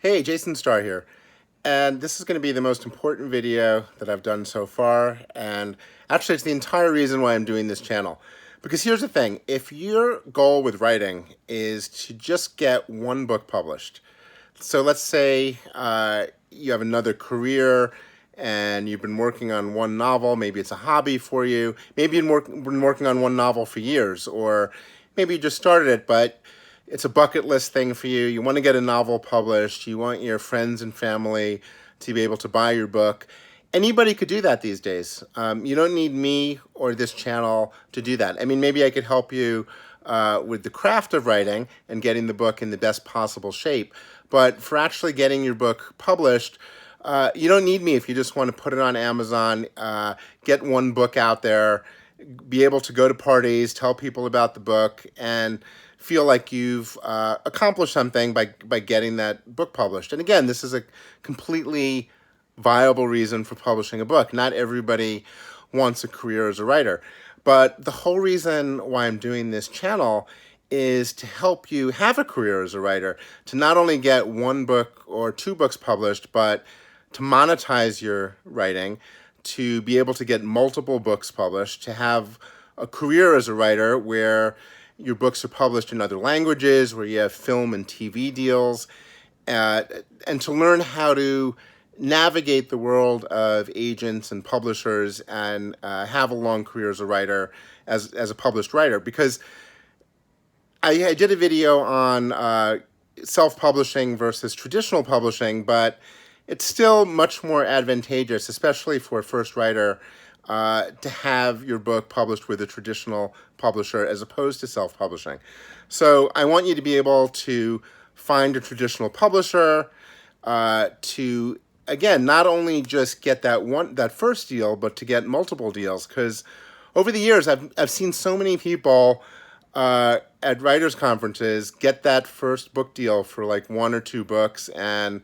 Hey, Jason Starr here, and this is going to be the most important video that I've done so far, and actually it's the entire reason why I'm doing this channel. Because here's the thing, if your goal with writing is to just get one book published, so let's say you have another career and you've been working on one novel, maybe it's a hobby for you, maybe you've been working on one novel for years, or maybe you just started it, but it's a bucket list thing for you. You want to get a novel published. You want your friends and family to be able to buy your book. Anybody could do that these days. You don't need me or this channel to do that. I mean, maybe I could help you with the craft of writing and getting the book in the best possible shape. But for actually getting your book published, you don't need me if you just want to put it on Amazon, get one book out there, be able to go to parties, tell people about the book, and feel like you've accomplished something by getting that book published. And again, this is a completely viable reason for publishing a book. Not everybody wants a career as a writer. But the whole reason why I'm doing this channel is to help you have a career as a writer, to not only get one book or two books published, but to monetize your writing, to be able to get multiple books published, to have a career as a writer where your books are published in other languages, where you have film and TV deals, and to learn how to navigate the world of agents and publishers and have a long career as a writer, as a published writer. Because I did a video on self-publishing versus traditional publishing, but it's still much more advantageous, especially for a first writer, to have your book published with a traditional publisher as opposed to self-publishing. So I want you to be able to find a traditional publisher to, again, not only just get that first deal, but to get multiple deals. Because over the years, I've seen so many people at writers' conferences get that first book deal for like one or two books, and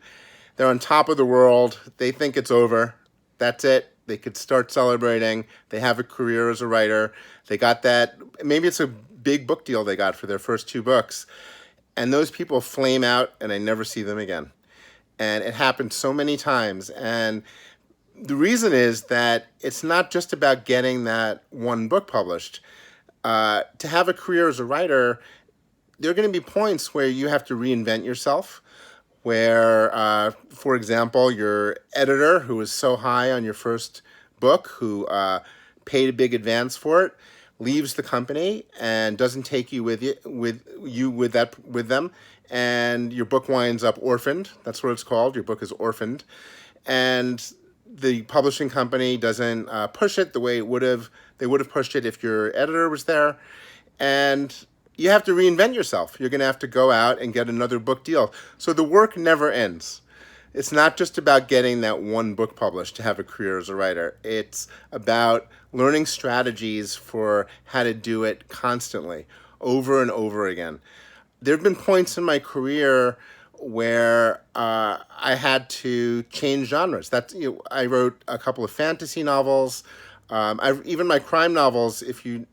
they're on top of the world. They think it's over. That's it. They could start celebrating. They have a career as a writer. They got that. Maybe it's a big book deal they got for their first two books. And those people flame out and I never see them again. And it happened so many times. And the reason is that it's not just about getting that one book published. To have a career as a writer, there are going to be points where you have to reinvent yourself, where, for example, your editor, who was so high on your first book, who paid a big advance for it, leaves the company and doesn't take you with them, and your book winds up orphaned. That's what it's called. Your book is orphaned, and the publishing company doesn't push it the way they would have pushed it if your editor was there, and you have to reinvent yourself. You're going to have to go out and get another book deal. So the work never ends. It's not just about getting that one book published to have a career as a writer. It's about learning strategies for how to do it constantly, over and over again. There have been points in my career where I had to change genres. I wrote a couple of fantasy novels. Even my crime novels, if you've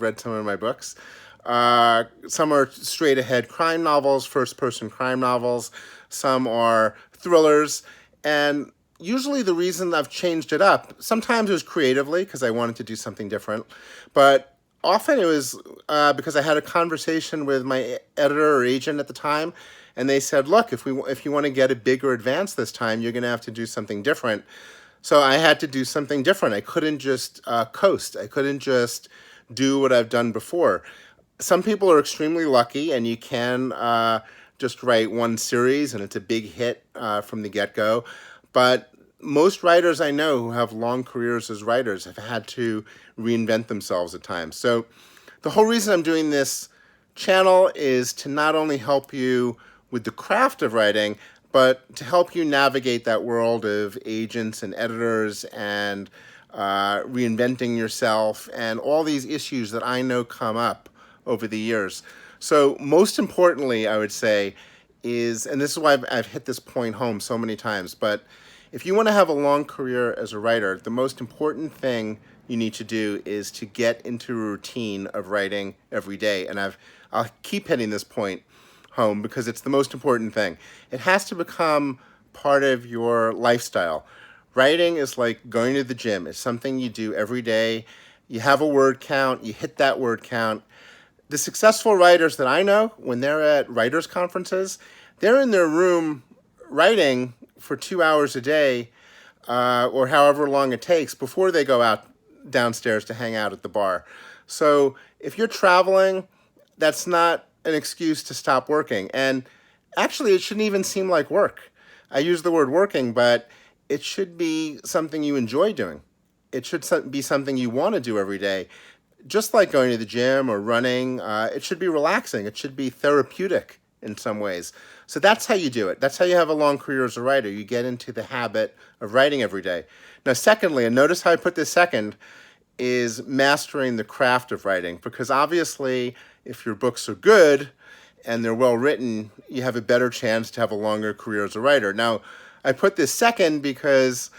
read some of my books, some are straight-ahead crime novels, first-person crime novels. Some are thrillers. And usually the reason I've changed it up, sometimes it was creatively because I wanted to do something different, but often it was because I had a conversation with my editor or agent at the time, and they said, look, if you want to get a bigger advance this time, you're going to have to do something different. So I had to do something different. I couldn't just coast. I couldn't just do what I've done before. Some people are extremely lucky and you can just write one series and it's a big hit from the get-go. But most writers I know who have long careers as writers have had to reinvent themselves at times. So the whole reason I'm doing this channel is to not only help you with the craft of writing, but to help you navigate that world of agents and editors and reinventing yourself and all these issues that I know come up over the years. So most importantly, I would say is, and this is why I've hit this point home so many times, but if you want to have a long career as a writer, the most important thing you need to do is to get into a routine of writing every day. And I'll keep hitting this point. home because it's the most important thing. It has to become part of your lifestyle. Writing is like going to the gym. It's something you do every day. You have a word count, you hit that word count. The successful writers that I know, when they're at writers' conferences, they're in their room writing for 2 hours a day, or however long it takes before they go out downstairs to hang out at the bar. So if you're traveling, that's not an excuse to stop working. And actually, it shouldn't even seem like work. I use the word working, but it should be something you enjoy doing. It should be something you want to do every day. Just like going to the gym or running, it should be relaxing. It should be therapeutic in some ways. So that's how you do it. That's how you have a long career as a writer. You get into the habit of writing every day. Now, secondly, and notice how I put this second, is mastering the craft of writing. Because obviously, if your books are good and they're well written, you have a better chance to have a longer career as a writer. Now, I put this second because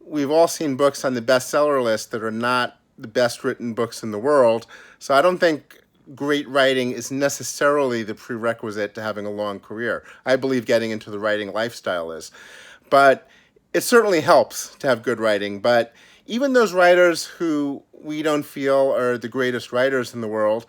we've all seen books on the bestseller list that are not the best written books in the world. So I don't think great writing is necessarily the prerequisite to having a long career. I believe getting into the writing lifestyle is. But it certainly helps to have good writing. But even those writers who we don't feel are the greatest writers in the world,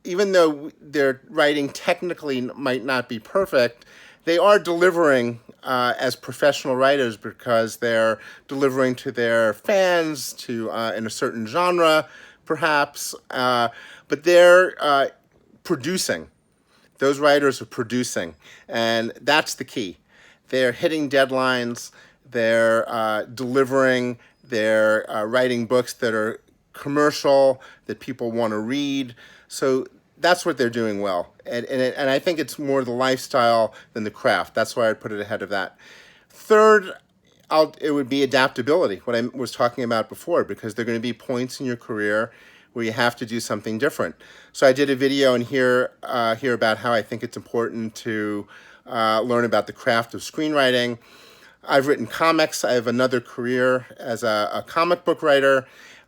even though their writing technically might not be perfect, they are delivering as professional writers because they're delivering to their fans in a certain genre, perhaps, but they're producing. Those writers are producing, and that's the key. They're hitting deadlines, they're delivering, they're writing books that are commercial, that people want to read. So that's what they're doing well. And I think it's more the lifestyle than the craft. That's why I put it ahead of that. Third, it would be adaptability, what I was talking about before, because there are going to be points in your career where you have to do something different. So I did a video in here about how I think it's important to learn about the craft of screenwriting. I've written comics. I have another career as a comic book writer,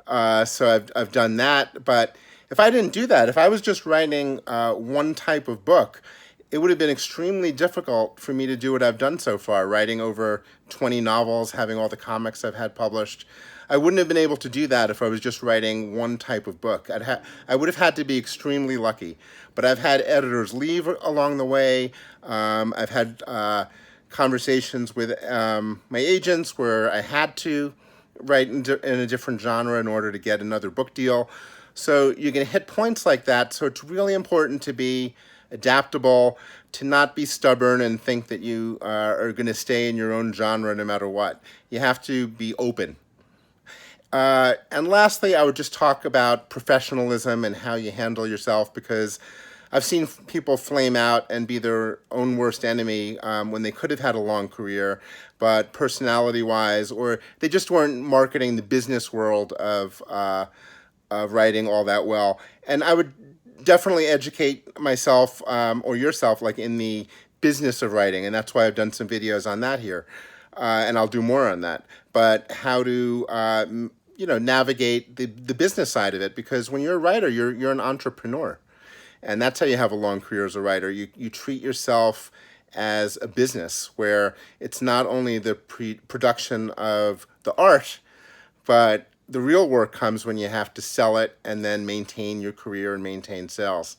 so I've done that. But if I didn't do that, if I was just writing one type of book, it would have been extremely difficult for me to do what I've done so far, writing over 20 novels, having all the comics I've had published. I wouldn't have been able to do that if I was just writing one type of book. I would have had to be extremely lucky. But I've had editors leave along the way. I've had conversations with my agents where I had to write in a different genre in order to get another book deal. So you're going to hit points like that. So it's really important to be adaptable, to not be stubborn and think that you are going to stay in your own genre no matter what. You have to be open. And lastly, I would just talk about professionalism and how you handle yourself, because I've seen people flame out and be their own worst enemy when they could have had a long career, but personality-wise, or they just weren't marketing the business world of writing all that well. And I would definitely educate myself or yourself like in the business of writing, and that's why I've done some videos on that here, and I'll do more on that. But how to navigate the business side of it, because when you're a writer, you're an entrepreneur, and that's how you have a long career as a writer. You treat yourself as a business where it's not only the production of the art, but the real work comes when you have to sell it and then maintain your career and maintain sales.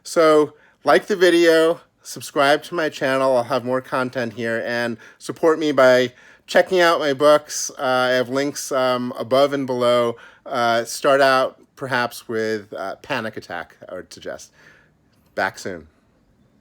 So like the video, subscribe to my channel. I'll have more content here, and support me by checking out my books. I have links above and below. Start out perhaps with Panic Attack, I would suggest. Back soon.